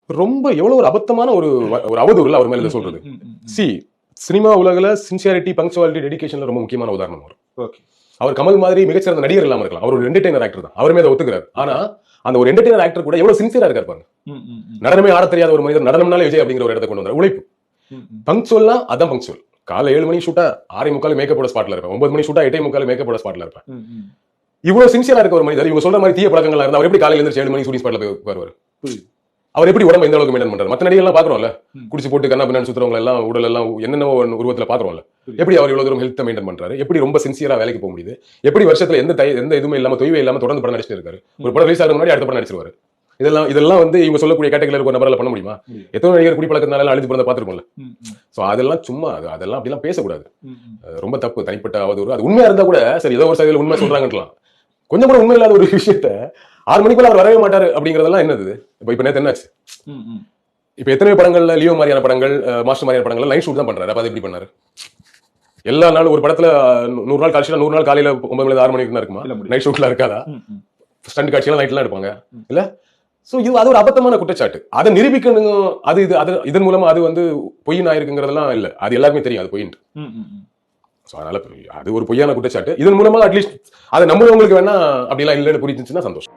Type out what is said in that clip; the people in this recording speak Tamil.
ரொம்ப எவ்வளவு ஒரு அபத்தமான ஒரு அவதூறுல அவர் மேல சொல்றது. சி சினிமா உலகில சின்சியாரிட்டி, பங்க்சுவாலிட்டி, டெடிகேஷன்ல ரொம்ப முக்கியமான உதாரணம் வரும். ஓகே. அவர் கமல் மாதிரி மிகச்சிறந்த நடிகர் இல்லாம இருக்கலாம், அவர் ஒரு என்டர்டெய்னர் ஆக்டர் தான், அவருமே அதை ஒத்துக்கிறார். ஆனா அந்த ஒரு என்டர்டெய்னர் ஆக்டர் கூட எவ்வளவு சின்சியரா இருக்காரு பாருங்க. நடனமே ஆட தெரியாத ஒரு மனிதர் நடனம்னாலே விஜய் அப்படிங்கிற ஒரு இடத்தை கொண்டு வந்தார். உழைப்பு பங்க்சுவல்னா அதான் பங்க்சுவல். காலை 7 மணி ஷூட்டா 6:45 மேக்கப்போட ஸ்பாட்ல இருப்பேன், 9 மணி ஷூட்டா 8:45 மேக்கப்போட ஸ்பாட்ல இருப்பேன். இவ்வளவு சின்சியரா இருக்க ஒரு மனிதர் இவங்க சொல்ற மாதிரி தீய பழக்கங்கள் இருந்தா அவர் எப்படி காலையில இருந்து 7 மணி ஷூட்டிங் ஸ்பாட்ல போய் உட்காருவாரு? அவர் எப்படி உடம்பு எந்த அளவுக்கு மெயின்டைன் பண்றாரு? மத்த நடிகர்கள் எல்லாம் பாக்குறோம்ல, குடிச்சு போட்டு கண்ணா பின்னாடி சுத்துறவங்க எல்லாம் உடல் எல்லாம் என்னென்ன உருவத்துல பாக்குறோம்ல, எப்படி அவர் இவ்வளவு தூரம் ஹெல்த் மெயின்டைன் பண்றாரு? எப்படி ரொம்ப சின்சியரா வேலைக்கு போக முடியுது? எப்படி வருஷத்துல எந்த இதுவுமே இல்லாம தொய்வே இல்லாம தொடர்ந்து படம் நடிச்சிட்டு இருக்காரு? ஒரு படம் ரிலீஸ் ஆகும் முன்னாடி அடுத்த படம் நடிச்சிருவாரு. இதெல்லாம் வந்து இவங்க சொல்லக்கூடிய கேட்டகரியில ஒரு நபரால பண்ண முடியுமா? எத்தனை நடிகர் குடிப்பழக்கத்தினால அழிஞ்சு பிறந்த பாத்துருக்கோம்ல. சோ அதெல்லாம் சும்மா அதெல்லாம் அப்படிலாம் பேசக்கூடாது, ரொம்ப தப்பு. தனிப்பட்ட அவதூறு அது உண்மையா இருந்தா கூட சரி, ஏதோ ஒரு சைடுல உண்மை சொல்றாங்கலாம். கொஞ்சம் கூட உண்மை இல்லாத ஒரு விஷயத்த 6 மணிக்குள்ள அவர் வரவே மாட்டாரு அப்படிங்கறதெல்லாம் என்னது? இப்ப நேத்து என்னாச்சு? இப்ப எத்தனை படங்கள்ல லியோ மாதிரியான படங்கள், மாஸ்டர் மாதிரியான படங்கள் நைட் ஷூட் தான் பண்றாரு. அப்ப அது எப்படி பண்ணாரு? எல்லா நாளும் ஒரு படத்துல 100 நாள் காட்சியில 100 நாள் காலையில 9 மணி 6 மணிக்கு தான் இருக்குமா? நைட் ஷூட்ல இருக்காதா? ஸ்டண்ட் காட்சியெல்லாம் நைட்லாம் எடுப்பாங்க இல்ல? சோ இது அது ஒரு அபத்தமான குற்றச்சாட்டு. அதை நிரூபிக்கணும். இதன் மூலமா அது வந்து பொய்யின் ஆயிருக்குங்கிறதெல்லாம் இல்ல, அது எல்லாருமே தெரியும் அது பொய்ன்னு. அதனால அது ஒரு பொய்யான குற்றச்சாட்டு. இதன் மூலமா அட்லீஸ்ட் அதை நம்புறவங்களுக்கு வேணா அப்படிலாம் இல்லைன்னு புரிஞ்சுச்சுன்னா சந்தோஷம்.